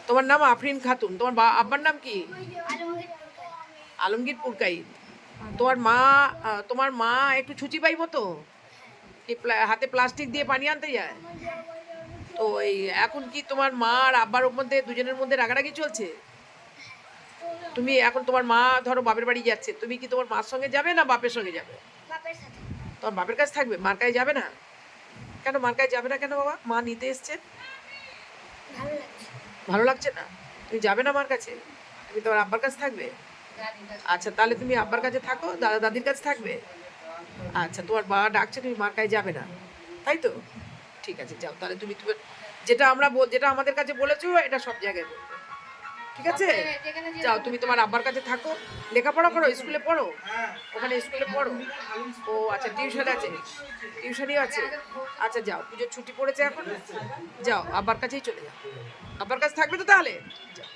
তোমার নাম আফরিন খাতুন, তোমার আব্বার নাম কি? আলমগীর পুরকাইত। তোমার মা একটু ছুচি পাইব তো, কি হাতে প্লাস্টিক দিয়ে পানি আনতে যায়? তো এই এখন কি তোমার মা আর আব্বার মধ্যে দুজনের মধ্যে রাগারাগি চলছে? তুমি এখন তোমার মা ধরো বাপের বাড়ি যাচ্ছে, তুমি কি তোমার মার সঙ্গে যাবে না বাপের সঙ্গে যাবে? তোমার বাপের কাছে থাকবে, মার কাছে যাবে না? কেন মার কাছে যাবে না কেন বাবা? মা নিতে এসছে। ভালো লাগছে না? তুমি যাবে না মার কাছে? তুমি তোমার আব্বার কাছে থাকবে? আচ্ছা, তাহলে তুমি আব্বার কাছে থাকো, দাদা দাদির কাছে থাকবে। আচ্ছা, তোমার মা ডাকছে, তুমি মার কাছে যাবে না, তাই তো? ঠিক আছে, যাও তাহলে। তুমি যেটা আমাদের কাছে বলেছো এটা সব জায়গায় বলবে, ঠিক আছে? যাও, তুমি তোমার আব্বার কাছে থাকো, লেখাপড়া করো, স্কুলে পড়ো, ওখানে স্কুলে পড়ো। ও আচ্ছা, টিউশন আছে, টিউশনিও আছে। আচ্ছা যাও, পুজোর ছুটি পড়েছে এখন, যাও আব্বার কাছেই চলে যাও। আব্বার কাছে থাকবে তো তাহলে? যাও।